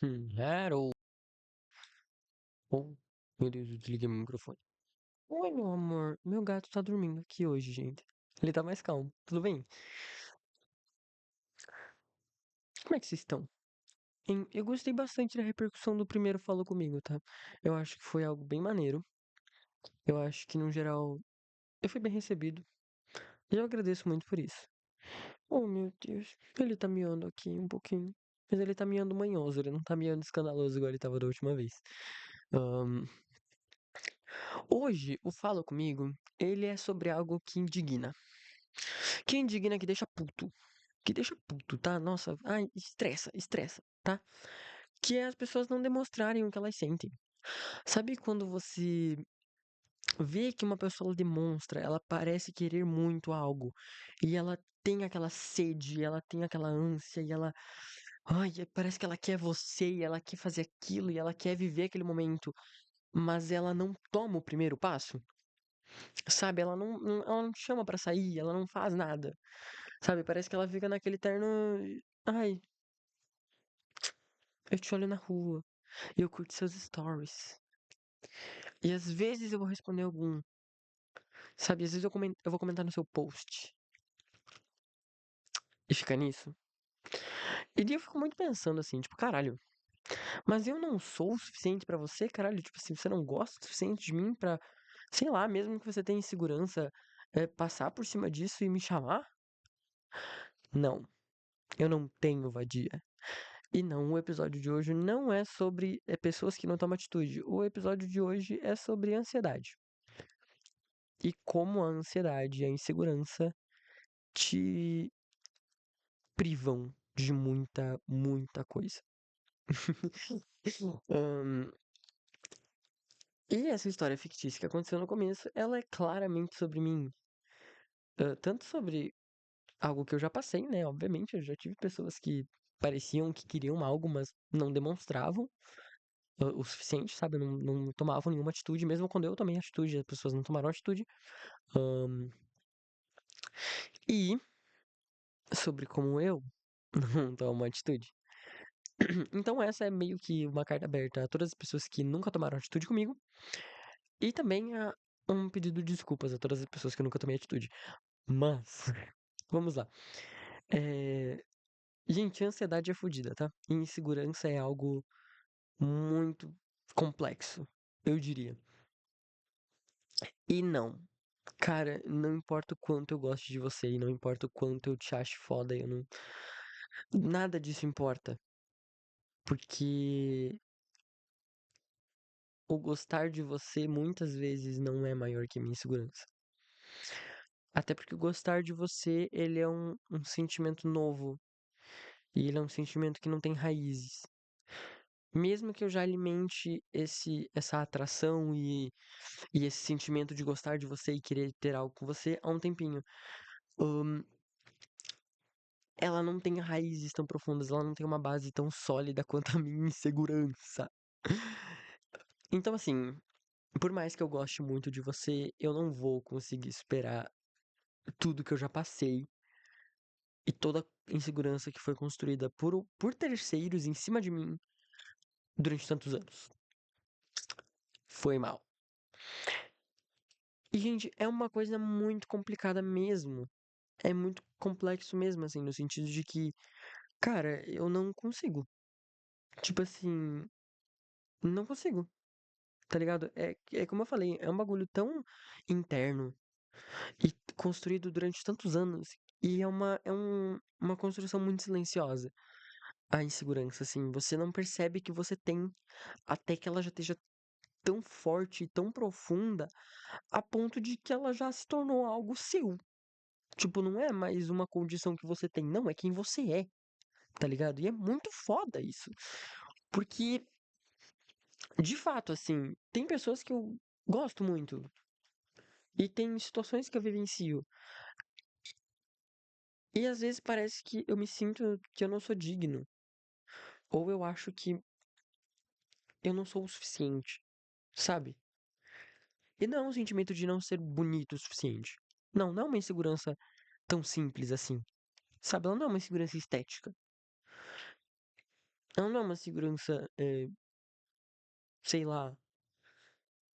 Hello. Oh, meu Deus, eu desliguei meu microfone. Oi, meu amor. Meu gato tá dormindo aqui hoje, gente. Ele tá mais calmo. Tudo bem? Como é que vocês estão? Eu gostei bastante da repercussão do primeiro Falou Comigo, tá? Eu acho que foi algo bem maneiro. Eu acho que, no geral, eu fui bem recebido. E eu agradeço muito por isso. Oh, meu Deus. Ele tá miando aqui um pouquinho. Mas ele tá miando manhoso, ele não tá miando escandaloso igual ele tava da última vez. Ahn, Hoje, o Fala Comigo, ele é sobre algo que indigna. Que indigna, que deixa puto. Que deixa puto, tá? Nossa, ai, estressa, estressa, tá? Que é as pessoas não demonstrarem o que elas sentem. Sabe quando você vê que uma pessoa demonstra, ela parece querer muito algo, e ela tem aquela sede, ela tem aquela ânsia, e ela, ai, parece que ela quer você, e ela quer fazer aquilo, e ela quer viver aquele momento, mas ela não toma o primeiro passo, sabe? Ela não te chama pra sair, ela não faz nada, sabe? Parece que ela fica naquele terno, ai, eu te olho na rua. E eu curto seus stories. E às vezes eu vou responder algum, sabe? Às vezes eu vou comentar no seu post. E fica nisso. E daí eu fico muito pensando assim, tipo, caralho, mas eu não sou o suficiente pra você, caralho? Tipo assim, você não gosta o suficiente de mim pra, sei lá, mesmo que você tenha insegurança, passar por cima disso e me chamar? Não, eu não tenho vadia. E não, o episódio de hoje não é sobre pessoas que não tomam atitude. O episódio de hoje é sobre ansiedade. E como a ansiedade e a insegurança te privam de muita, muita coisa. Ahn, e essa história fictícia que aconteceu no começo, ela é claramente sobre mim. Tanto sobre algo que eu já passei, né? Obviamente, eu já tive pessoas que pareciam que queriam algo, mas não demonstravam o suficiente, sabe? Não tomavam nenhuma atitude, mesmo quando eu tomei atitude, as pessoas não tomaram atitude. Ahn, e sobre como eu não tomo atitude. Então essa é meio que uma carta aberta a todas as pessoas que nunca tomaram atitude comigo e também a um pedido de desculpas a todas as pessoas que eu nunca tomei atitude. Mas, vamos lá. É... Gente, ansiedade é fodida, tá? E insegurança é algo muito complexo, eu diria. E não. Cara, não importa o quanto eu goste de você e não importa o quanto eu te ache foda, eu não. Nada disso importa. Porque o gostar de você muitas vezes não é maior que a minha insegurança. Até porque o gostar de você, ele é um sentimento novo. E ele é um sentimento que não tem raízes. Mesmo que eu já alimente essa atração e esse sentimento de gostar de você e querer ter algo com você há um tempinho. hum, Ela não tem raízes tão profundas, ela não tem uma base tão sólida quanto a minha insegurança. Então, assim, por mais que eu goste muito de você, eu não vou conseguir esperar tudo que eu já passei e toda a insegurança que foi construída por terceiros em cima de mim durante tantos anos. Foi mal. E, gente, é uma coisa muito complicada mesmo. É muito complexo mesmo, assim, no sentido de que, cara, eu não consigo. Tipo assim, não consigo, tá ligado? É como eu falei, é um bagulho tão interno e construído durante tantos anos. E uma construção muito silenciosa. A insegurança, assim, você não percebe que você tem até que ela já esteja tão forte e tão profunda a ponto de que ela já se tornou algo seu. Tipo, não é mais uma condição que você tem, não, é quem você é, tá ligado? E é muito foda isso. Porque, de fato, assim, tem pessoas que eu gosto muito. E tem situações que eu vivencio. E às vezes parece que eu me sinto que eu não sou digno. Ou eu acho que eu não sou o suficiente, sabe? E não é um sentimento de não ser bonito o suficiente. Não, não é uma insegurança tão simples assim. Sabe? Ela não é uma insegurança estética. Ela não é uma segurança, sei lá,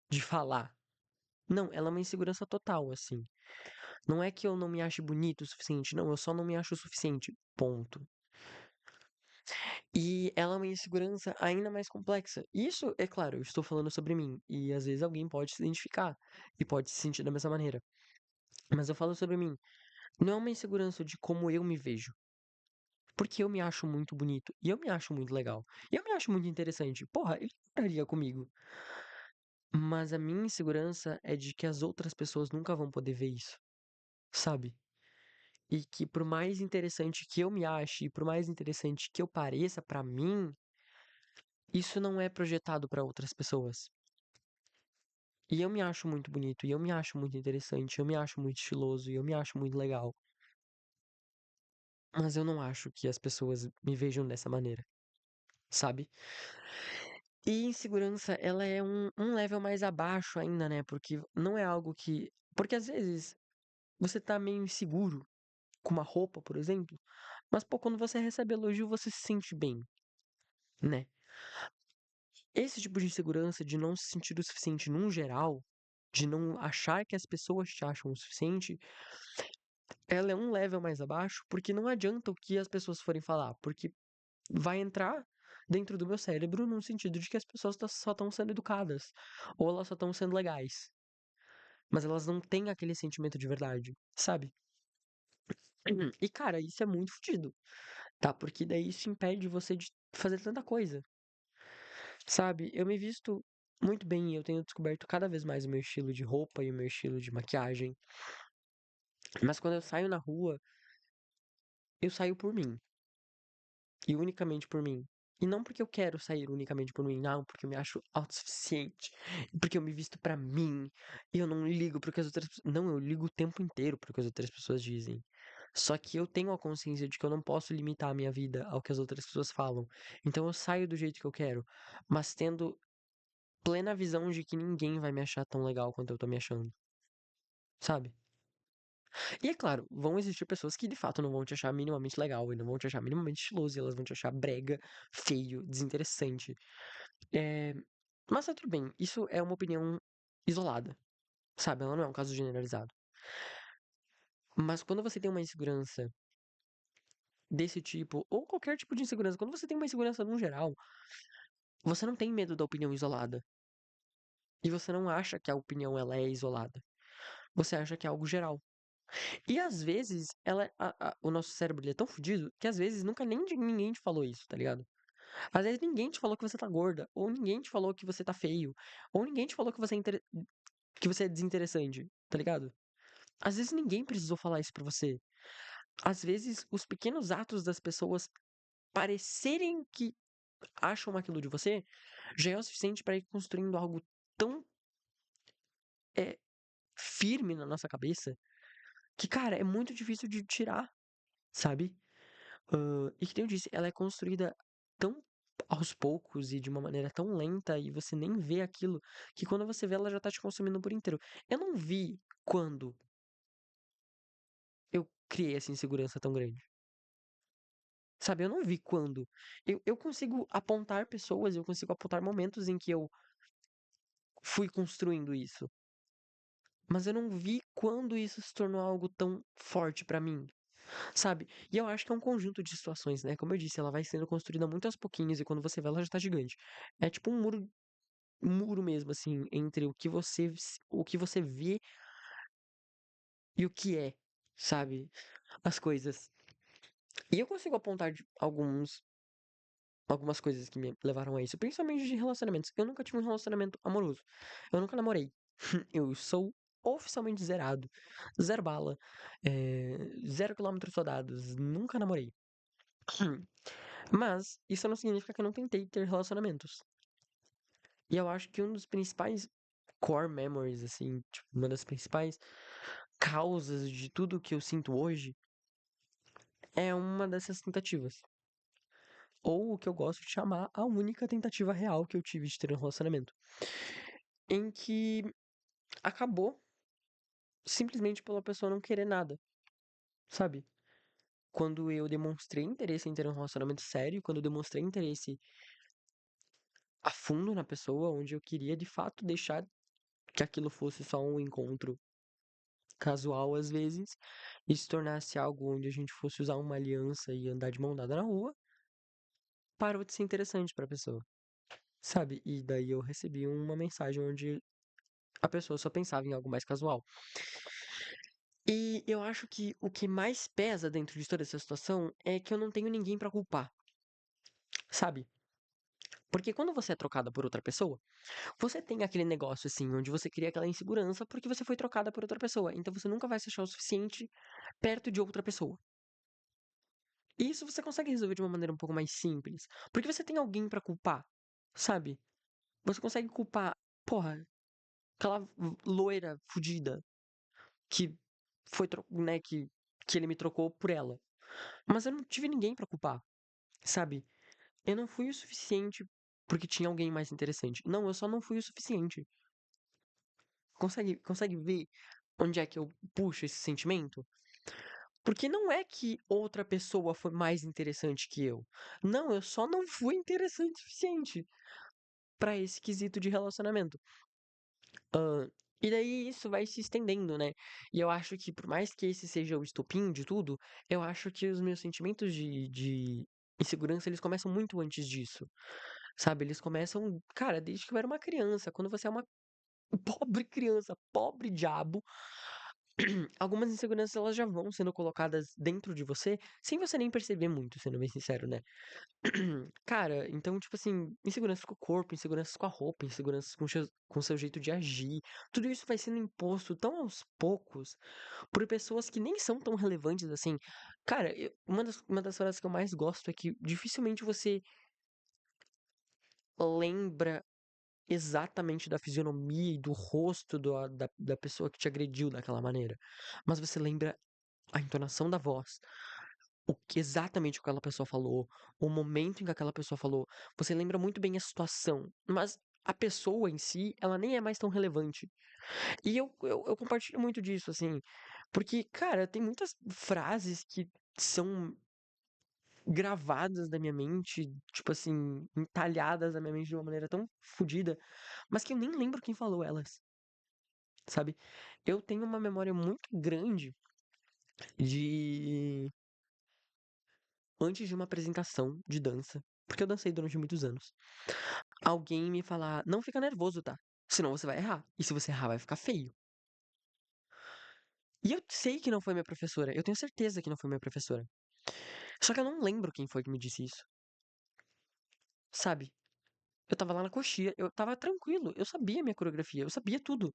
de falar. Não, ela é uma insegurança total, assim. Não é que eu não me ache bonito o suficiente, não, eu só não me acho o suficiente. Ponto. E ela é uma insegurança ainda mais complexa. Isso, é claro, eu estou falando sobre mim. E às vezes alguém pode se identificar e pode se sentir da mesma maneira. Mas eu falo sobre mim. Não é uma insegurança de como eu me vejo. Porque eu me acho muito bonito. E eu me acho muito legal. E eu me acho muito interessante. Porra, ele estaria comigo. Mas a minha insegurança é de que as outras pessoas nunca vão poder ver isso. Sabe? E que por mais interessante que eu me ache, e por mais interessante que eu pareça pra mim, isso não é projetado pra outras pessoas. E eu me acho muito bonito, e eu me acho muito interessante, eu me acho muito estiloso, e eu me acho muito legal. Mas eu não acho que as pessoas me vejam dessa maneira, sabe? E insegurança, ela é um level mais abaixo ainda, né? Porque não é algo que. Porque às vezes você tá meio inseguro com uma roupa, por exemplo, mas pô, quando você recebe elogio, você se sente bem, né? Esse tipo de insegurança de não se sentir o suficiente num geral, de não achar que as pessoas te acham o suficiente, ela é um level mais abaixo, porque não adianta o que as pessoas forem falar, porque vai entrar dentro do meu cérebro no sentido de que as pessoas só estão sendo educadas, ou elas só estão sendo legais, mas elas não têm aquele sentimento de verdade, sabe? E cara, isso é muito fodido, tá? Porque daí isso impede você de fazer tanta coisa, sabe? Eu me visto muito bem e eu tenho descoberto cada vez mais o meu estilo de roupa e o meu estilo de maquiagem, mas quando eu saio na rua, eu saio por mim. E unicamente por mim. E não porque eu quero sair unicamente por mim, não, porque eu me acho autossuficiente, porque eu me visto pra mim, e eu não ligo pro que as outras pessoas. Não, eu ligo o tempo inteiro pro que as outras pessoas dizem. Só que eu tenho a consciência de que eu não posso limitar a minha vida ao que as outras pessoas falam. Então eu saio do jeito que eu quero, mas tendo plena visão de que ninguém vai me achar tão legal quanto eu tô me achando, sabe? E é claro, vão existir pessoas que de fato não vão te achar minimamente legal e não vão te achar minimamente estiloso, e elas vão te achar brega, feio, desinteressante. É... Mas tá tudo bem, isso é uma opinião isolada, sabe? Ela não é um caso generalizado. Mas quando você tem uma insegurança desse tipo, ou qualquer tipo de insegurança, quando você tem uma insegurança no geral, você não tem medo da opinião isolada. E você não acha que a opinião ela é isolada. Você acha que é algo geral. E às vezes, o nosso cérebro ele é tão fodido que às vezes nunca ninguém te falou isso, tá ligado? Às vezes ninguém te falou que você tá gorda, ou ninguém te falou que você tá feio, ou ninguém te falou que que você é desinteressante, tá ligado? Às vezes ninguém precisou falar isso pra você. Às vezes os pequenos atos das pessoas parecerem que acham aquilo de você já é o suficiente pra ir construindo algo tão é, firme na nossa cabeça que, cara, é muito difícil de tirar, sabe? E que nem eu disse, ela é construída tão aos poucos e de uma maneira tão lenta e você nem vê aquilo, que quando você vê ela já tá te consumindo por inteiro. Eu não vi quando eu criei essa insegurança tão grande. Sabe, eu não vi quando. Eu consigo apontar pessoas, eu consigo apontar momentos em que eu fui construindo isso. Mas eu não vi quando isso se tornou algo tão forte pra mim, sabe? E eu acho que é um conjunto de situações, né? Como eu disse, ela vai sendo construída muito aos pouquinhos e quando você vê ela já tá gigante. É tipo um muro mesmo, assim, entre o que você vê e o que é, sabe? As coisas. E eu consigo apontar algumas coisas que me levaram a isso, principalmente de relacionamentos. Eu nunca tive um relacionamento amoroso. Eu nunca namorei. Eu sou oficialmente zerado. Zero bala. 0 quilômetros rodados. Nunca namorei. Mas isso não significa que eu não tentei ter relacionamentos. E eu acho que um dos principais core memories, assim, tipo, uma das principais causas de tudo que eu sinto hoje é uma dessas tentativas. Ou o que eu gosto de chamar a única tentativa real que eu tive de ter um relacionamento. Em que acabou simplesmente pela pessoa não querer nada, sabe? quando eu demonstrei interesse em ter um relacionamento sério, quando eu demonstrei interesse a fundo na pessoa, onde eu queria de fato deixar que aquilo fosse só um encontro casual às vezes, e se tornasse algo onde a gente fosse usar uma aliança e andar de mão dada na rua, parou de ser interessante pra pessoa, sabe? E daí eu recebi uma mensagem onde a pessoa só pensava em algo mais casual. E eu acho que o que mais pesa dentro de toda essa situação é que eu não tenho ninguém pra culpar, sabe? Porque quando você é trocada por outra pessoa, você tem aquele negócio assim, onde você cria aquela insegurança porque você foi trocada por outra pessoa. Então você nunca vai se achar o suficiente perto de outra pessoa. E isso você consegue resolver de uma maneira um pouco mais simples. Porque você tem alguém pra culpar, sabe? Você consegue culpar, porra, aquela loira fudida que foi, né, que ele me trocou por ela. Mas eu não tive ninguém pra culpar, sabe? Eu não fui o suficiente porque tinha alguém mais interessante. Não, eu só não fui o suficiente. Consegue ver onde é que eu puxo esse sentimento? Porque não é que outra pessoa foi mais interessante que eu. Não, eu só não fui interessante o suficiente pra esse quesito de relacionamento. Hã, e daí isso vai se estendendo, né. E eu acho que por mais que esse seja o estopim de tudo, eu acho que os meus sentimentos de insegurança, eles começam muito antes disso, sabe. Eles começam, cara, desde que eu era uma criança. Quando você é uma pobre criança, pobre diabo, algumas inseguranças elas já vão sendo colocadas dentro de você, sem você nem perceber muito, sendo bem sincero, né. Cara, então, tipo assim, inseguranças com o corpo, inseguranças com a roupa, inseguranças com o seu jeito de agir, tudo isso vai sendo imposto tão aos poucos por pessoas que nem são tão relevantes assim. Cara, uma das frases que eu mais gosto é que dificilmente você lembra exatamente da fisionomia e do rosto da pessoa que te agrediu daquela maneira, mas você lembra a entonação da voz, exatamente o que aquela pessoa falou, o momento em que aquela pessoa falou. Você lembra muito bem a situação, mas a pessoa em si, ela nem é mais tão relevante. E eu compartilho muito disso, assim, porque, cara, tem muitas frases que são gravadas na minha mente, tipo assim, entalhadas na minha mente de uma maneira tão fodida, mas que eu nem lembro quem falou elas, sabe? Eu tenho uma memória muito grande de antes de uma apresentação de dança, porque eu dancei durante muitos anos, alguém me falar: "Não fica nervoso, tá? Senão você vai errar. E se você errar, vai ficar feio". E eu sei que não foi minha professora, eu tenho certeza que não foi minha professora. Só que eu não lembro quem foi que me disse isso, sabe? Eu estava lá na coxia, eu estava tranquilo, eu sabia minha coreografia, eu sabia tudo.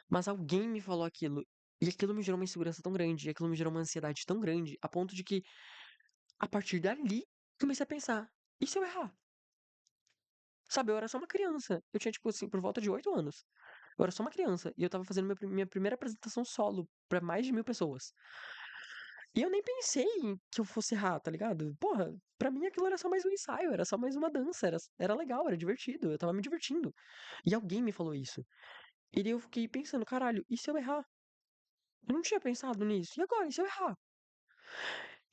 Mas alguém me falou aquilo, e aquilo me gerou uma insegurança tão grande, e aquilo me gerou uma ansiedade tão grande, a ponto de que, a partir dali, comecei a pensar: "E se eu errar?". Sabe, eu era só uma criança. Eu tinha, tipo assim, por volta de 8 anos. Eu era só uma criança e eu estava fazendo minha primeira apresentação solo pra mais de 1000 pessoas. E eu nem pensei em que eu fosse errar, tá ligado? Porra, pra mim aquilo era só mais um ensaio, era só mais uma dança, era legal, era divertido, eu estava me divertindo. E alguém me falou isso. E daí eu fiquei pensando: "Caralho, e se eu errar?". Eu não tinha pensado nisso. E agora, e se eu errar?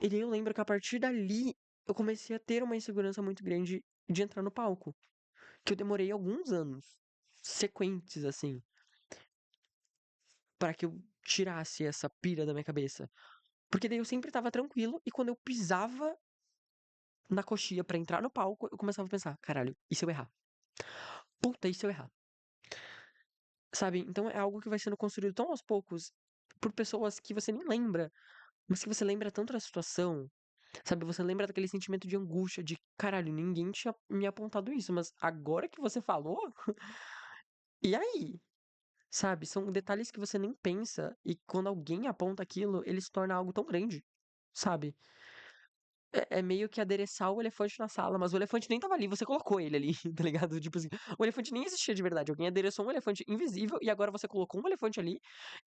E daí eu lembro que a partir dali, eu comecei a ter uma insegurança muito grande de entrar no palco, que eu demorei alguns anos sequentes, assim, pra que eu tirasse essa pira da minha cabeça. Porque daí eu sempre estava tranquilo e quando eu pisava na coxia pra entrar no palco, eu começava a pensar: "Caralho, e se eu errar? Puta, e se eu errar?". Sabe, então é algo que vai sendo construído tão aos poucos, por pessoas que você nem lembra, mas que você lembra tanto da situação, sabe, você lembra daquele sentimento de angústia de: "Caralho, ninguém tinha me apontado isso, mas agora que você falou, e aí?". Sabe, são detalhes que você nem pensa e quando alguém aponta aquilo, ele se torna algo tão grande, sabe. É meio que adereçar o elefante na sala, mas o elefante nem estava ali, você colocou ele ali, tá ligado? Tipo assim, o elefante nem existia de verdade, alguém adereçou um elefante invisível e agora você colocou um elefante ali,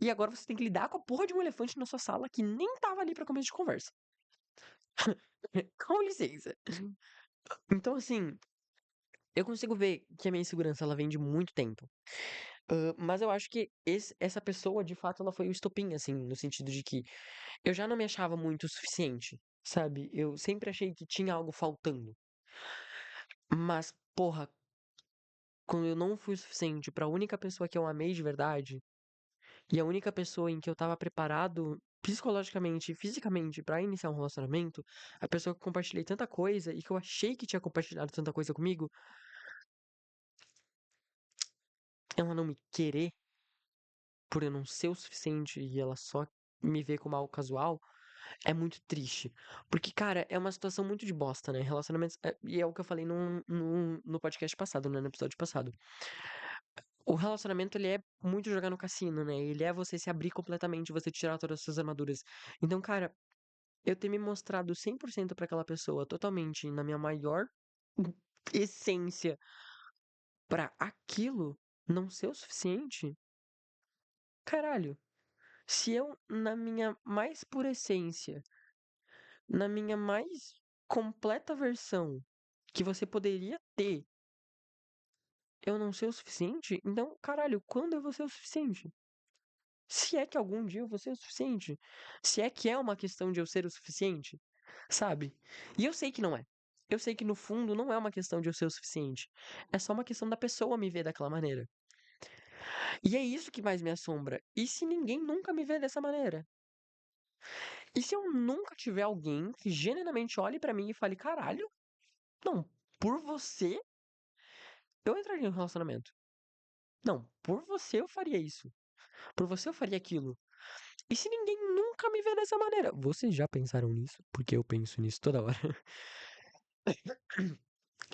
e agora você tem que lidar com a porra de um elefante na sua sala que nem estava ali pra começo de conversa. Com licença. Então assim, eu consigo ver que a minha insegurança ela vem de muito tempo. Mas eu acho que essa pessoa, de fato, ela foi o estopim, assim, no sentido de que eu já não me achava muito o suficiente, sabe? Eu sempre achei que tinha algo faltando. Mas, porra, quando eu não fui o suficiente pra única pessoa que eu amei de verdade, e a única pessoa em que eu tava preparado psicologicamente e fisicamente pra iniciar um relacionamento, a pessoa que eu compartilhei tanta coisa e que eu achei que tinha compartilhado tanta coisa comigo, ela não me querer por eu não ser o suficiente e ela só me ver como algo casual, é muito triste. Porque, cara, é uma situação muito de bosta, né? Relacionamentos. E é o que eu falei no podcast passado, né? No episódio passado. O relacionamento, ele é muito jogar no cassino, né? Ele é você se abrir completamente, você tirar todas as suas armaduras. Então, cara, eu ter me mostrado 100% pra aquela pessoa, totalmente na minha maior essência, pra aquilo não ser o suficiente, caralho. Se eu, na minha mais pura essência, na minha mais completa versão que você poderia ter, eu não ser o suficiente, então, caralho, quando eu vou ser o suficiente? Se é que algum dia eu vou ser o suficiente. Se é que é uma questão de eu ser o suficiente, sabe? E eu sei que não é. Eu sei que no fundo não é uma questão de eu ser o suficiente. É só uma questão da pessoa me ver daquela maneira. E é isso que mais me assombra. E se ninguém nunca me vê dessa maneira? E se eu nunca tiver alguém que genuinamente olhe pra mim e fale, caralho, não, por você eu entraria em um relacionamento. Não, por você eu faria isso. Por você eu faria aquilo. E se ninguém nunca me vê dessa maneira? Vocês já pensaram nisso? Porque eu penso nisso toda hora.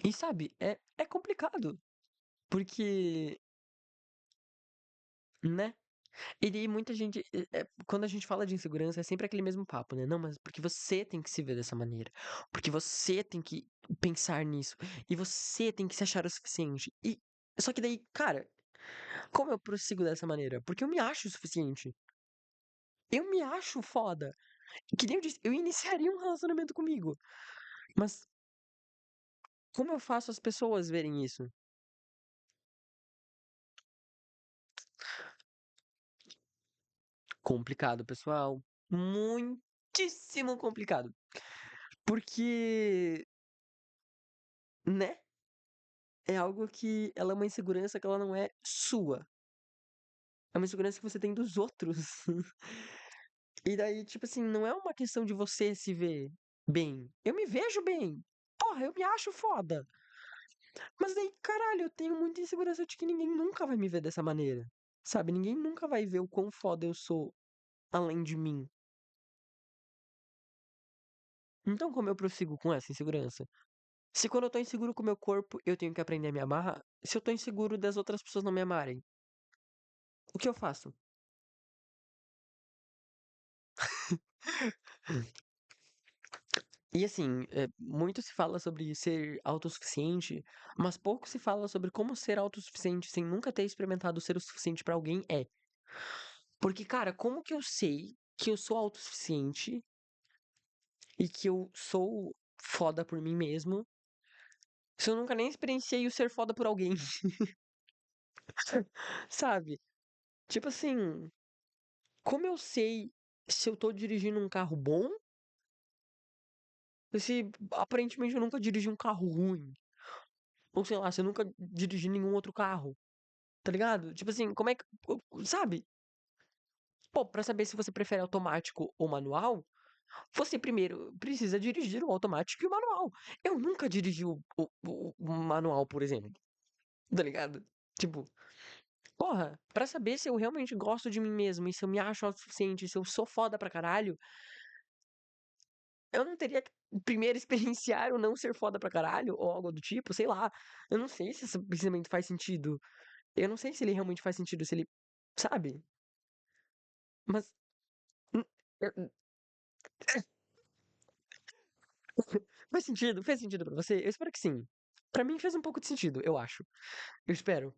E sabe, é complicado. Porque, né? E daí muita gente. Quando a gente fala de insegurança, é sempre aquele mesmo papo, né? Não, mas porque você tem que se ver dessa maneira. Porque você tem que pensar nisso. E você tem que se achar o suficiente. E. Só que daí, cara, como eu prossigo dessa maneira? Porque eu me acho o suficiente. Eu me acho foda. Que nem eu disse, eu iniciaria um relacionamento comigo. Mas como eu faço as pessoas verem isso? Complicado, pessoal. Muitíssimo complicado. Porque, né? É algo que ela é uma insegurança que ela não é sua. É uma insegurança que você tem dos outros. E daí, tipo assim, não é uma questão de você se ver bem. Eu me vejo bem. Porra, eu me acho foda. Mas daí, caralho, eu tenho muita insegurança de que ninguém nunca vai me ver dessa maneira. Sabe? Ninguém nunca vai ver o quão foda eu sou além de mim. Então, como eu prossigo com essa insegurança? Se quando eu tô inseguro com o meu corpo, eu tenho que aprender a me amar, se eu tô inseguro das outras pessoas não me amarem, o que eu faço? E assim, muito se fala sobre ser autossuficiente, mas pouco se fala sobre como ser autossuficiente sem nunca ter experimentado ser o suficiente pra alguém é. Porque, cara, como que eu sei que eu sou autossuficiente e que eu sou foda por mim mesmo se eu nunca nem experienciei o ser foda por alguém, sabe? Tipo assim, como eu sei se eu tô dirigindo um carro bom, se aparentemente eu nunca dirigi um carro ruim? Ou sei lá, se eu nunca dirigi nenhum outro carro, tá ligado? Tipo assim, como é que. Sabe? Pô, pra saber se você prefere automático ou manual, você primeiro precisa dirigir o automático e o manual. Eu nunca dirigi o manual, por exemplo, tá ligado? Tipo, porra, pra saber se eu realmente gosto de mim mesmo e se eu me acho autossuficiente, se eu sou foda pra caralho, eu não teria que primeiro experienciar o não ser foda pra caralho, ou algo do tipo, sei lá. Eu não sei se esse pensamento faz sentido. Eu não sei se ele realmente faz sentido, se ele. Sabe? Mas. hum, eu- Faz sentido? Fez sentido pra você? Eu espero que sim. Pra mim fez um pouco de sentido, eu acho. Eu espero.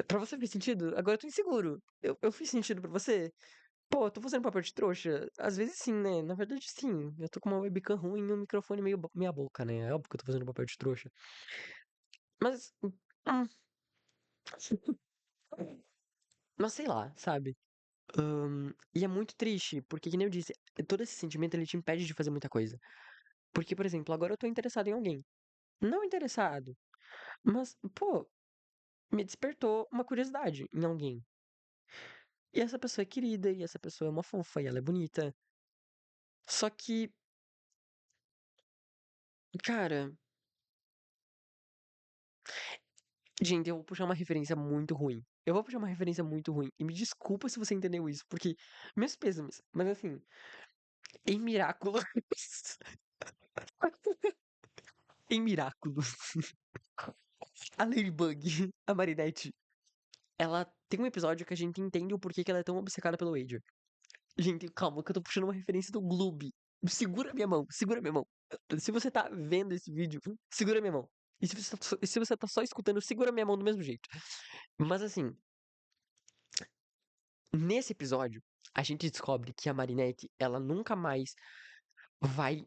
Pra você fez sentido? Agora eu tô inseguro. Eu fiz sentido pra você? Pô, eu tô fazendo papel de trouxa? Às vezes sim, né? Na verdade, sim. Eu tô com uma webcam ruim e um microfone meio meia boca, né? É óbvio que eu tô fazendo papel de trouxa. Mas. hum, Mas sei lá, sabe? E é muito triste, porque, que nem eu disse, todo esse sentimento ele te impede de fazer muita coisa. Porque, por exemplo, agora eu tô interessado em alguém. Não interessado, mas, pô, me despertou uma curiosidade em alguém. E essa pessoa é querida, e essa pessoa é uma fofa, e ela é bonita. Só que, cara, gente, eu vou puxar uma referência muito ruim. Eu vou puxar uma referência muito ruim. E me desculpa se você entendeu isso, porque. Meus pêsames. Mas assim, em Miraculous. Em Miraculous, a Ladybug, a Marinette, ela tem um episódio que a gente entende o porquê que ela é tão obcecada pelo Wager. Gente, calma, que eu tô puxando uma referência do Gloob. Segura minha mão, segura minha mão. Se você tá vendo esse vídeo, segura minha mão. E se você tá só escutando, segura minha mão do mesmo jeito. Mas assim, nesse episódio, a gente descobre que a Marinette, ela nunca mais vai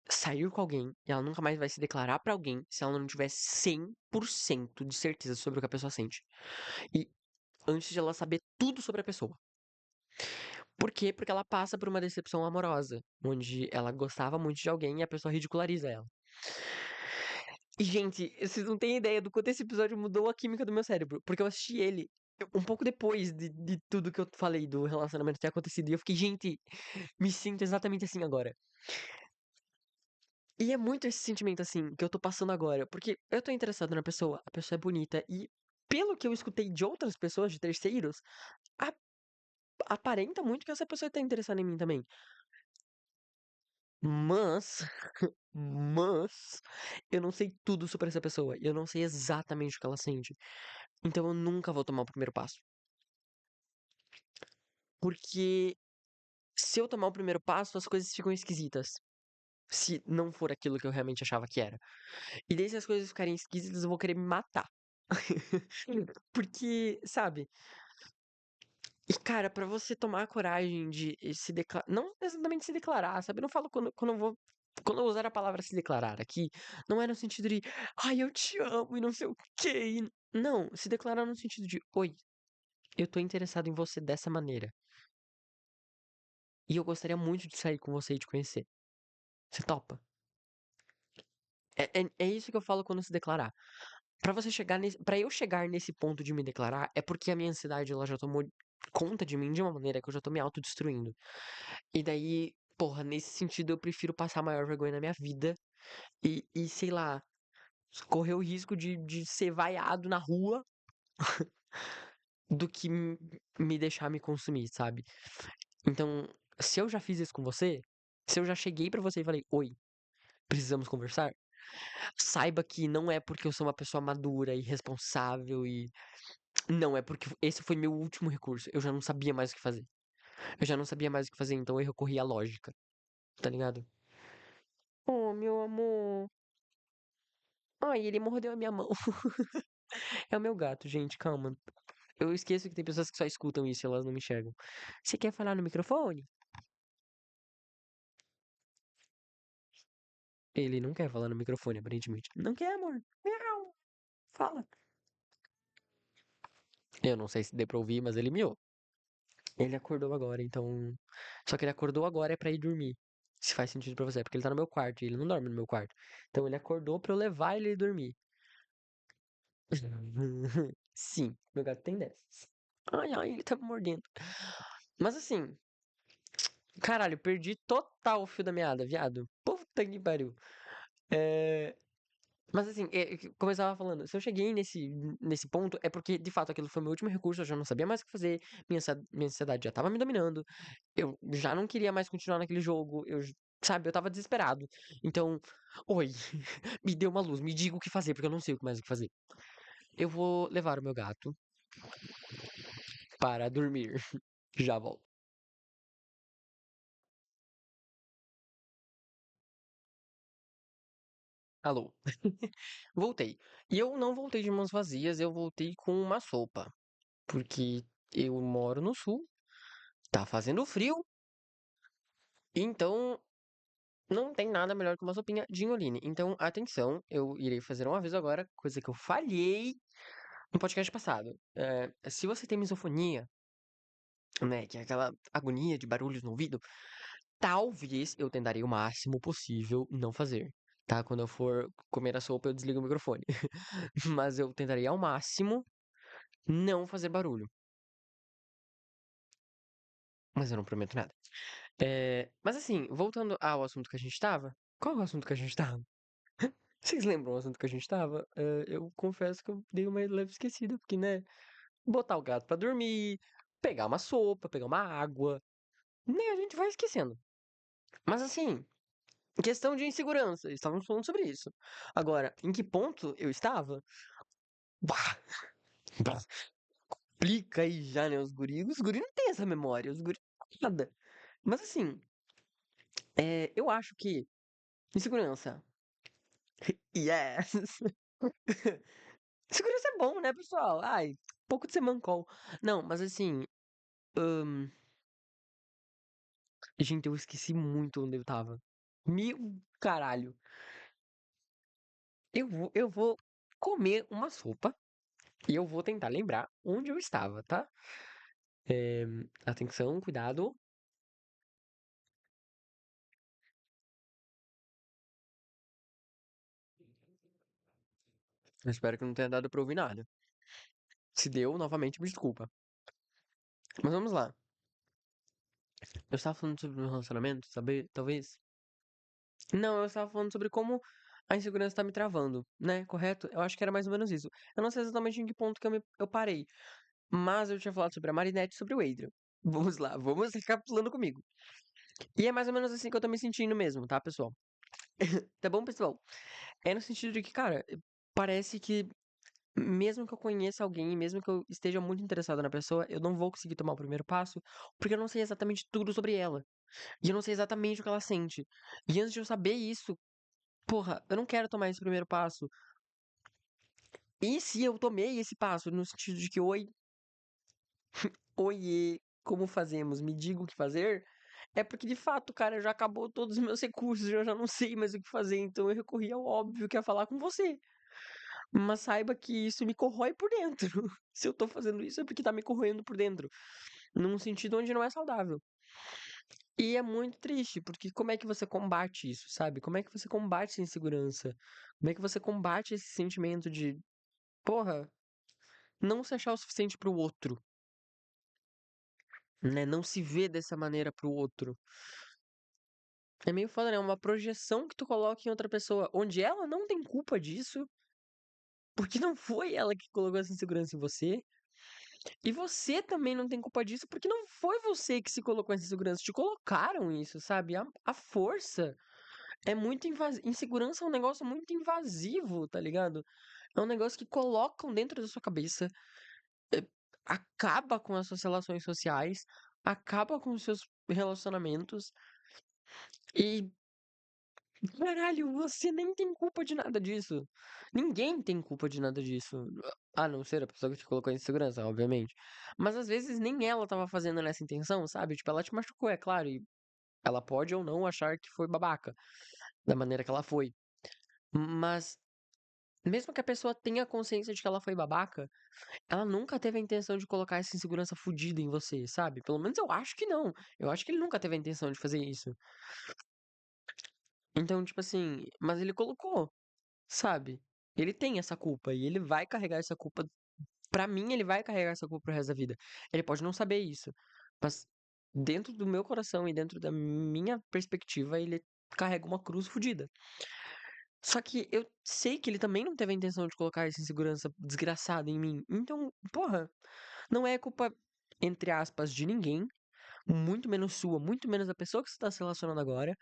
sair com alguém, e ela nunca mais vai se declarar pra alguém se ela não tiver 100% de certeza sobre o que a pessoa sente. E antes de ela saber tudo sobre a pessoa. Por quê? Porque ela passa por uma decepção amorosa, onde ela gostava muito de alguém e a pessoa ridiculariza ela. E, gente, vocês não têm ideia do quanto esse episódio mudou a química do meu cérebro, porque eu assisti ele um pouco depois de tudo que eu falei do relacionamento ter acontecido, e eu fiquei, gente, me sinto exatamente assim agora. E é muito esse sentimento, assim, que eu tô passando agora, porque eu tô interessado na pessoa, a pessoa é bonita, e pelo que eu escutei de outras pessoas, de terceiros, a- aparenta muito que essa pessoa tá interessada em mim também. Mas, mas, eu não sei tudo sobre essa pessoa, e eu não sei exatamente o que ela sente. Então eu nunca vou tomar o primeiro passo. Porque se eu tomar o primeiro passo, as coisas ficam esquisitas. Se não for aquilo que eu realmente achava que era. E daí, se as coisas ficarem esquisitas, eu vou querer me matar. Porque, sabe? E, cara, pra você tomar a coragem de se declarar. Não exatamente se declarar, sabe? Eu não falo quando eu vou. Quando eu usar a palavra se declarar aqui, não é no sentido de, ai, eu te amo e não sei o quê. Não, se declarar no sentido de, oi, eu tô interessado em você dessa maneira. E eu gostaria muito de sair com você e te conhecer. Você topa? É isso que eu falo quando se declarar. Pra você chegar nesse, para eu chegar nesse ponto de me declarar, é porque a minha ansiedade ela já tomou conta de mim de uma maneira que eu já tô me autodestruindo. E daí, porra, nesse sentido eu prefiro passar a maior vergonha na minha vida e sei lá, correr o risco de ser vaiado na rua do que me deixar me consumir, sabe? Então, se eu já fiz isso com você, se eu já cheguei pra você e falei, oi, precisamos conversar, saiba que não é porque eu sou uma pessoa madura e responsável e. Não, é porque esse foi meu último recurso. Eu já não sabia mais o que fazer. Eu já não sabia mais o que fazer, então eu recorri à lógica, tá ligado? Oh, meu amor. Ai, ele mordeu a minha mão. É o meu gato, gente, calma. Eu esqueço que tem pessoas que só escutam isso e elas não me enxergam. Você quer falar no microfone? Ele não quer falar no microfone, aparentemente. Não quer, amor. Miau. Fala. Eu não sei se deu pra ouvir, mas ele miou. Ele acordou agora, então. Só que ele acordou agora é pra ir dormir. Se faz sentido pra você, porque ele tá no meu quarto e ele não dorme no meu quarto. Então ele acordou pra eu levar ele a dormir. Sim, meu gato tem dessas. Ai, ai, ele tá me mordendo. Mas assim, caralho, perdi total o fio da meada, viado. Puta que pariu. É. Mas assim, como eu estava falando, se eu cheguei nesse ponto, é porque, de fato, aquilo foi meu último recurso, eu já não sabia mais o que fazer, minha ansiedade já tava me dominando, eu já não queria mais continuar naquele jogo, sabe, eu tava desesperado. Então, oi, me dê uma luz, me diga o que fazer, porque eu não sei mais o que fazer. Eu vou levar o meu gato para dormir. Já volto. Alô. Voltei. E eu não voltei de mãos vazias, eu voltei com uma sopa. Porque eu moro no sul, tá fazendo frio, então não tem nada melhor que uma sopinha de inholine. Então, atenção, eu irei fazer um aviso agora, coisa que eu falhei no podcast passado. Se você tem misofonia, né? Que é aquela agonia de barulhos no ouvido. Talvez eu tentaria o máximo possível não fazer. Tá? Quando eu for comer a sopa, eu desligo o microfone. Mas eu tentaria ao máximo não fazer barulho. Mas eu não prometo nada. Mas assim, voltando ao assunto que a gente tava. Qual é o assunto que a gente tava? Vocês lembram o assunto que a gente tava? Eu confesso que eu dei uma leve esquecida, porque, né? Botar o gato pra dormir, pegar uma sopa, pegar uma água. Né, a gente vai esquecendo. Mas assim, questão de insegurança, estávamos falando sobre isso. Agora, em que ponto eu estava? Bah, bah, explica aí já, né? Os guri não tem essa memória, os guri não tem nada. Mas assim, eu acho que insegurança. Yes! Segurança é bom, né, pessoal? Ai, pouco de semancol. Não, mas assim, ahn, gente, eu esqueci muito onde eu tava. Meu caralho. Eu vou comer uma sopa e eu vou tentar lembrar onde eu estava, tá? Atenção, cuidado. Eu espero que não tenha dado pra ouvir nada. Se deu, novamente, me desculpa. Mas vamos lá. Eu estava falando sobre o meu relacionamento, saber, talvez? Não, eu estava falando sobre como a insegurança tá me travando, né? Correto? Eu acho que era mais ou menos isso. Eu não sei exatamente em que ponto que eu parei. Mas eu tinha falado sobre a Marinette e sobre o Adrian. Vamos lá, vamos recapitulando comigo. E é mais ou menos assim que eu tô me sentindo mesmo, tá, pessoal? Tá bom, pessoal? É no sentido de que, cara, parece que mesmo que eu conheça alguém, mesmo que eu esteja muito interessado na pessoa, eu não vou conseguir tomar o primeiro passo, porque eu não sei exatamente tudo sobre ela. E eu não sei exatamente o que ela sente. E antes de eu saber isso, porra, eu não quero tomar esse primeiro passo. E se eu tomei esse passo, no sentido de que, oi, oiê, como fazemos? Me diga o que fazer. É porque, de fato, cara, já acabou todos os meus recursos, eu já não sei mais o que fazer, então eu recorri ao óbvio que é falar com você. Mas saiba que isso me corrói por dentro. Se eu tô fazendo isso é porque tá me corroendo por dentro. Num sentido onde não é saudável. E é muito triste, porque como é que você combate isso, sabe? Como é que você combate essa insegurança? Como é que você combate esse sentimento de, porra, não se achar o suficiente pro outro, né? Não se ver dessa maneira pro outro. É meio foda, né? É uma projeção que tu coloca em outra pessoa, onde ela não tem culpa disso, porque não foi ela que colocou essa insegurança em você. E você também não tem culpa disso, porque não foi você que se colocou essa insegurança. Te colocaram isso, sabe? A força é muito invasiva. Insegurança é um negócio muito invasivo, tá ligado? É um negócio que colocam dentro da sua cabeça, é, acaba com as suas relações sociais, acaba com os seus relacionamentos. E caralho, você nem tem culpa de nada disso. Ninguém tem culpa de nada disso. A não ser a pessoa que te colocou em insegurança, obviamente. Mas às vezes nem ela tava fazendo nessa intenção, sabe? Tipo, ela te machucou, é claro, e ela pode ou não achar que foi babaca, da maneira que ela foi. Mas mesmo que a pessoa tenha consciência de que ela foi babaca, ela nunca teve a intenção de colocar essa insegurança fudida em você, sabe? Pelo menos eu acho que não. Eu acho que ele nunca teve a intenção de fazer isso. Então, tipo assim, mas ele colocou. Sabe? Ele tem essa culpa e ele vai carregar essa culpa. Pra mim, ele vai carregar essa culpa pro resto da vida. Ele pode não saber isso, mas dentro do meu coração e dentro da minha perspectiva, ele carrega uma cruz fodida. Só que eu sei que ele também não teve a intenção de colocar essa insegurança desgraçada em mim. Então, porra, não é culpa, entre aspas, de ninguém. Muito menos sua, muito menos da pessoa que você está se relacionando agora.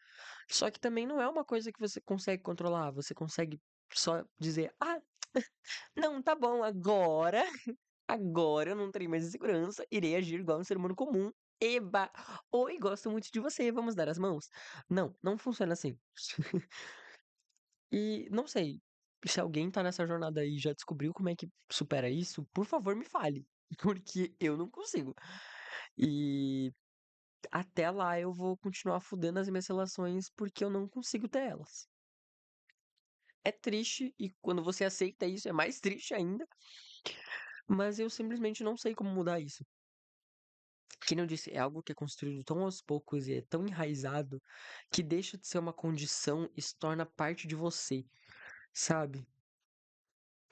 Só que também não é uma coisa que você consegue controlar. Você consegue só dizer, ah, não, tá bom, agora eu não terei mais insegurança, irei agir igual um ser humano comum. Eba! Oi, gosto muito de você, vamos dar as mãos. Não, não funciona assim. E não sei, se alguém tá nessa jornada aí e já descobriu como é que supera isso, por favor me fale. Porque eu não consigo. E até lá eu vou continuar fudendo as minhas relações porque eu não consigo ter elas. É triste e quando você aceita isso é mais triste ainda, mas eu simplesmente não sei como mudar isso. Que nem eu disse, é algo que é construído tão aos poucos e é tão enraizado que deixa de ser uma condição e se torna parte de você, sabe?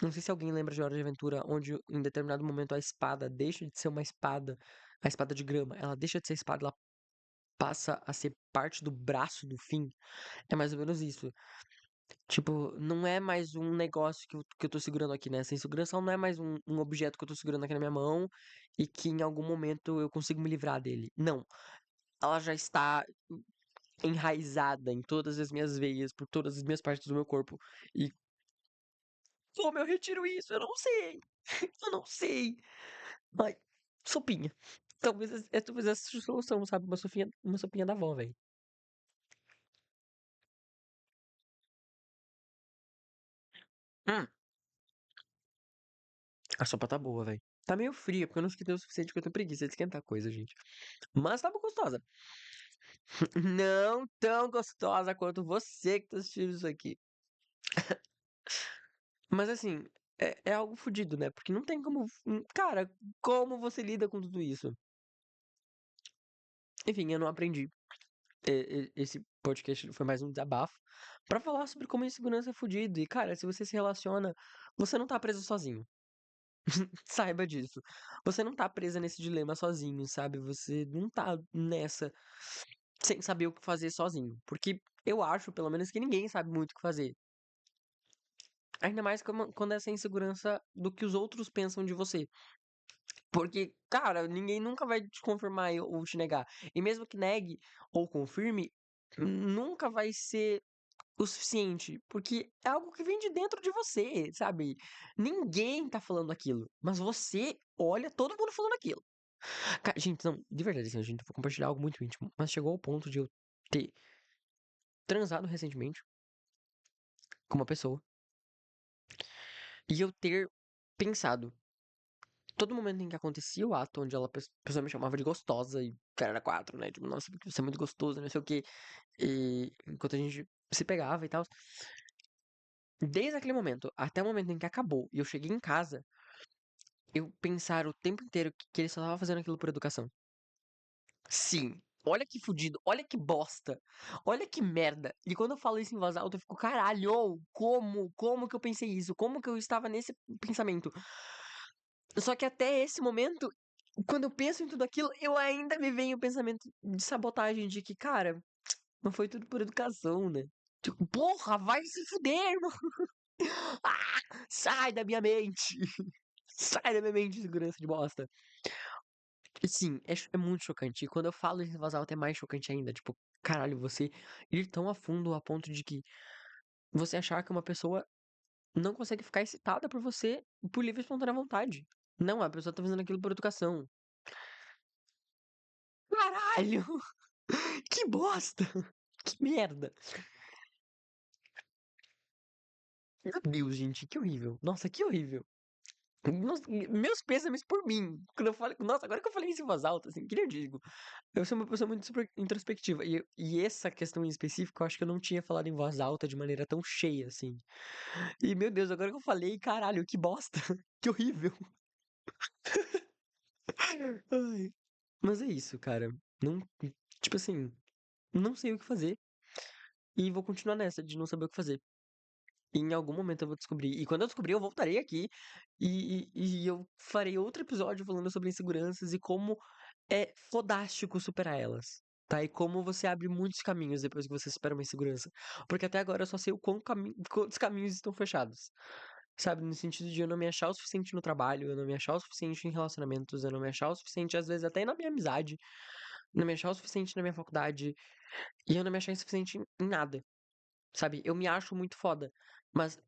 Não sei se alguém lembra de Hora de Aventura, onde em determinado momento a espada deixa de ser uma espada, a espada de grama, ela deixa de ser espada, ela passa a ser parte do braço do fim. É mais ou menos isso. Tipo, não é mais um negócio que eu tô segurando aqui, né? Essa insegurança não é mais um objeto que eu tô segurando aqui na minha mão e que em algum momento eu consigo me livrar dele. Não. Ela já está enraizada em todas as minhas veias, por todas as minhas partes do meu corpo. E como eu retiro isso? Eu não sei. Eu não sei. Ai, sopinha. Talvez essa seja a solução, sabe? Uma sopinha da avó, velho. Hum, a sopa tá boa, velho. Tá meio fria, porque eu não esquentei o suficiente, porque eu tenho preguiça de esquentar coisa, gente. Mas tava gostosa. Não tão gostosa quanto você que tá assistindo isso aqui. Mas assim, é algo fodido, né? Porque não tem como. Cara, como você lida com tudo isso? Enfim, eu não aprendi. Esse podcast foi mais um desabafo pra falar sobre como a insegurança é fodido. E, cara, se você se relaciona, você não tá preso sozinho. Saiba disso. Você não tá presa nesse dilema sozinho, sabe? Você não tá nessa sem saber o que fazer sozinho. Porque eu acho, pelo menos, que ninguém sabe muito o que fazer. Ainda mais quando essa insegurança do que os outros pensam de você. Porque, cara, ninguém nunca vai te confirmar ou te negar. E mesmo que negue ou confirme, nunca vai ser o suficiente. Porque é algo que vem de dentro de você, sabe? Ninguém tá falando aquilo. Mas você olha todo mundo falando aquilo. Gente, não, de verdade, assim, a gente vai compartilhar algo muito íntimo. Mas chegou ao ponto de eu ter transado recentemente com uma pessoa e eu ter pensado. Todo momento em que acontecia o ato onde a pessoa me chamava de gostosa e cara era quatro, né? Tipo, nossa, porque você é muito gostoso, não sei o quê. E enquanto a gente se pegava e tal. Desde aquele momento até o momento em que acabou e eu cheguei em casa, eu pensar o tempo inteiro que ele só tava fazendo aquilo por educação. Sim. Olha que fudido, olha que bosta, olha que merda. E quando eu falo isso em voz alta, eu fico, caralho, como que eu pensei isso? Como que eu estava nesse pensamento? Só que até esse momento, quando eu penso em tudo aquilo, eu ainda me venho o pensamento de sabotagem de que, cara, não foi tudo por educação, né? Tipo, porra, vai se fuder, irmão. Ah, sai da minha mente. Sai da minha mente, segurança de bosta. E sim, é muito chocante. E quando eu falo isso em voz alta, é mais chocante ainda. Tipo, caralho, você ir tão a fundo a ponto de que você achar que uma pessoa não consegue ficar excitada por você por livre e espontânea vontade. Não, a pessoa tá fazendo aquilo por educação. Caralho! Que bosta! Que merda! Meu Deus, gente, que horrível. Nossa, que horrível. Nossa, meus pêsames por mim. Quando eu falei, nossa, agora que eu falei isso em voz alta, assim, que nem eu digo. Eu sou uma pessoa muito super introspectiva. E essa questão em específico, eu acho que eu não tinha falado em voz alta de maneira tão cheia, assim. E, meu Deus, agora que eu falei, caralho, que bosta. Que horrível. Ai. Mas é isso, cara. Não, tipo assim, não sei o que fazer. E vou continuar nessa de não saber o que fazer. E em algum momento eu vou descobrir. E quando eu descobrir, eu voltarei aqui e eu farei outro episódio falando sobre inseguranças e como é fodástico superar elas. Tá? E como você abre muitos caminhos depois que você supera uma insegurança. Porque até agora eu só sei o quantos caminhos estão fechados. Sabe? No sentido de eu não me achar o suficiente no trabalho, eu não me achar o suficiente em relacionamentos, eu não me achar o suficiente, às vezes, até na minha amizade, não me achar o suficiente na minha faculdade, e eu não me achar o suficiente em nada. Sabe? Eu me acho muito foda. Mas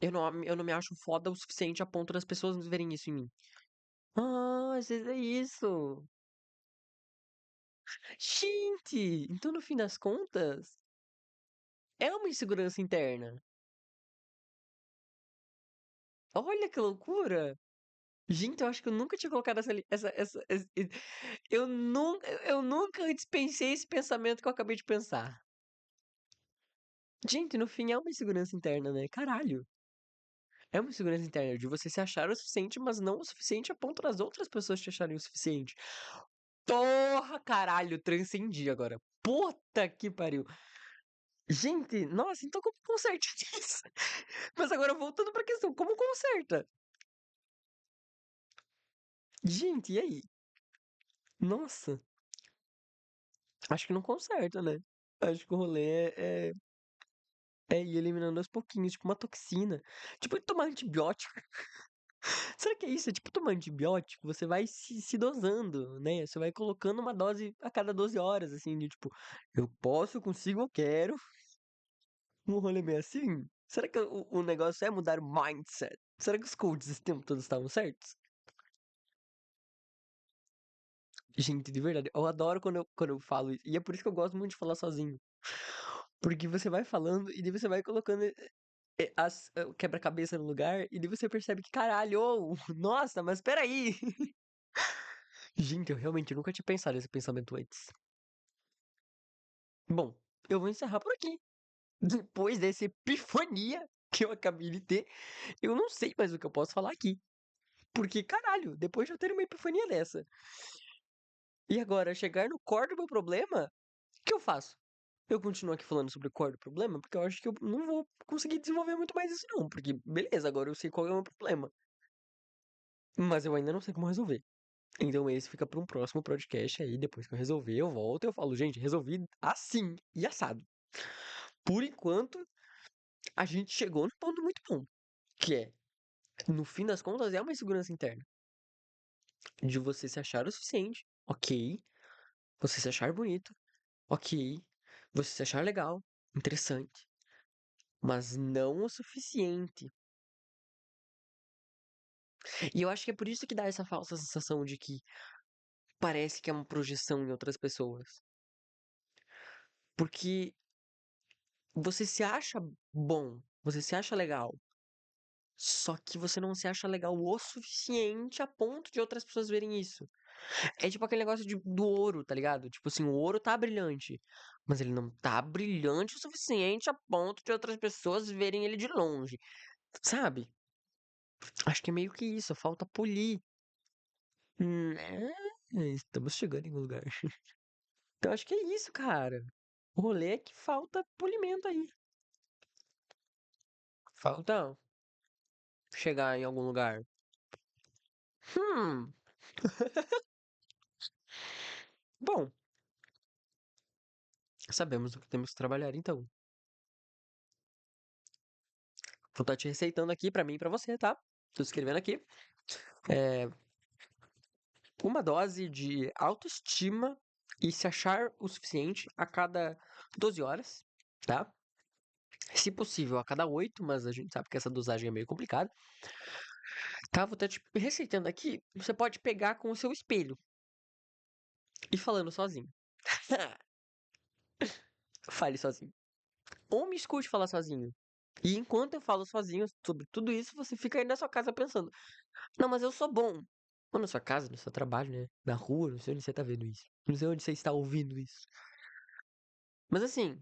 eu não me acho foda o suficiente a ponto das pessoas verem isso em mim. Ah, às vezes é isso. Gente, então no fim das contas, é uma insegurança interna. Olha que loucura. Gente, eu acho que eu nunca tinha colocado eu nunca antes pensei esse pensamento que eu acabei de pensar. Gente, no fim é uma insegurança interna, né? Caralho. É uma insegurança interna de você se achar o suficiente, mas não o suficiente a ponto das outras pessoas te acharem o suficiente. Porra, caralho, transcendi agora. Puta que pariu. Gente, nossa, então como conserta isso? Mas agora voltando pra questão, como conserta? Gente, e aí? Nossa, acho que não conserta, né? Acho que o rolê é ir eliminando aos pouquinhos, tipo uma toxina. Tipo tomar antibiótico. Será que é isso? É tipo tomar antibiótico, você vai se dosando, né? Você vai colocando uma dose a cada 12 horas, assim, de tipo, eu posso, eu consigo, eu quero. Um rolê meio assim? Será que o negócio é mudar o mindset? Será que os coaches esse tempo todo estavam certos? Gente, de verdade, eu adoro quando eu falo isso. E é por isso que eu gosto muito de falar sozinho. Porque você vai falando e daí você vai colocando o quebra-cabeça no lugar e daí você percebe que, caralho, ô, nossa, mas peraí. Gente, eu realmente nunca tinha pensado nesse pensamento antes. Bom, eu vou encerrar por aqui. Depois dessa epifania que eu acabei de ter, eu não sei mais o que eu posso falar aqui. Porque, caralho, depois de eu ter uma epifania dessa, e agora chegar no core do meu problema, o que eu faço? Eu continuo aqui falando sobre o core do problema, porque eu acho que eu não vou conseguir desenvolver muito mais isso, não. Porque, beleza, agora eu sei qual é o meu problema. Mas eu ainda não sei como resolver. Então esse fica para um próximo podcast aí, depois que eu resolver, eu volto e eu falo, gente, resolvi assim e assado. Por enquanto, a gente chegou num ponto muito bom, que é, no fim das contas, é uma insegurança interna. De você se achar o suficiente, ok. Você se achar bonito, ok. Você se achar legal, interessante. Mas não o suficiente. E eu acho que é por isso que dá essa falsa sensação de que parece que é uma projeção em outras pessoas. Porque você se acha bom, você se acha legal. Só que você não se acha legal o suficiente a ponto de outras pessoas verem isso. É tipo aquele negócio do ouro, tá ligado? Tipo assim, o ouro tá brilhante. Mas ele não tá brilhante o suficiente a ponto de outras pessoas verem ele de longe. Sabe? Acho que é meio que isso, falta polir. Estamos chegando em algum lugar. Então acho que é isso, cara. O rolê é que falta polimento aí. Falta chegar em algum lugar. Hum, bom, sabemos o que temos que trabalhar então. Vou estar te receitando aqui pra mim e pra você, tá? Tô escrevendo aqui. É, uma dose de autoestima e se achar o suficiente a cada 12 horas, tá? Se possível, a cada 8, mas a gente sabe que essa dosagem é meio complicada. Tá, vou estar te receitando aqui. Você pode pegar com o seu espelho e falando sozinho. Fale sozinho. Ou me escute falar sozinho. E enquanto eu falo sozinho sobre tudo isso, você fica aí na sua casa pensando: não, mas eu sou bom. Ou na sua casa, no seu trabalho, né? Na rua, não sei onde você tá vendo isso. Não sei onde você está ouvindo isso. Mas assim,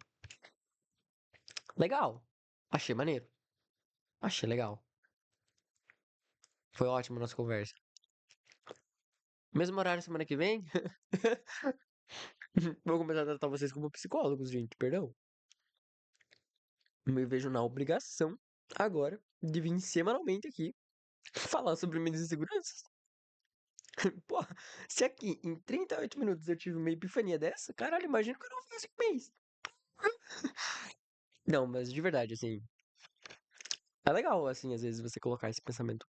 legal. Achei maneiro. Achei legal. Foi ótimo a nossa conversa. Mesmo horário semana que vem? Vou começar a tratar vocês como psicólogos, gente. Perdão. Me vejo na obrigação, agora, de vir semanalmente aqui falar sobre minhas inseguranças. Pô, se aqui em 38 minutos eu tive uma epifania dessa, caralho, imagina que eu não faço em um mês. Não, mas de verdade, assim, é legal, assim, às vezes você colocar esse pensamento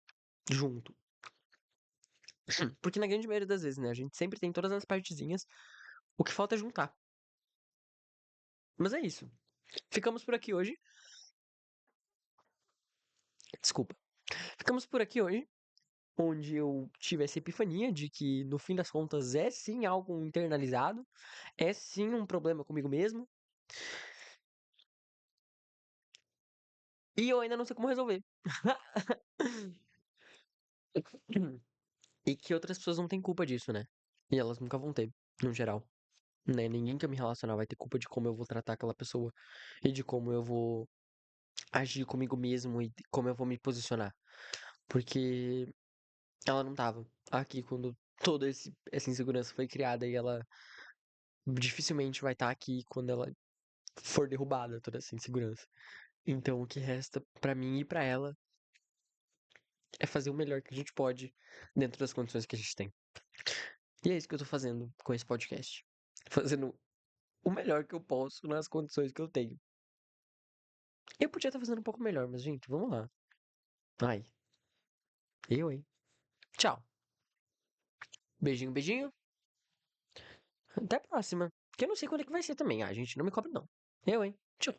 junto. Porque na grande maioria das vezes, né, a gente sempre tem todas as partezinhas, o que falta é juntar. Mas é isso. Ficamos por aqui hoje. Desculpa. Ficamos por aqui hoje, onde eu tive essa epifania de que, no fim das contas, é sim algo internalizado, é sim um problema comigo mesmo, e eu ainda não sei como resolver. E que outras pessoas não têm culpa disso, né? E elas nunca vão ter, no geral. Né? Ninguém que eu me relacionar vai ter culpa de como eu vou tratar aquela pessoa e de como eu vou agir comigo mesmo e de como eu vou me posicionar. Porque ela não tava aqui quando toda essa insegurança foi criada e ela dificilmente vai estar aqui quando ela for derrubada, toda essa insegurança. Então, o que resta pra mim e pra ela é fazer o melhor que a gente pode dentro das condições que a gente tem. E é isso que eu tô fazendo com esse podcast. Fazendo o melhor que eu posso nas condições que eu tenho. Eu podia estar fazendo um pouco melhor, mas, gente, vamos lá. Ai, eu, hein? Tchau. Beijinho, beijinho. Até a próxima. Que eu não sei quando é que vai ser também. Ah, gente, não me cobre, não. Eu, hein? Tchau.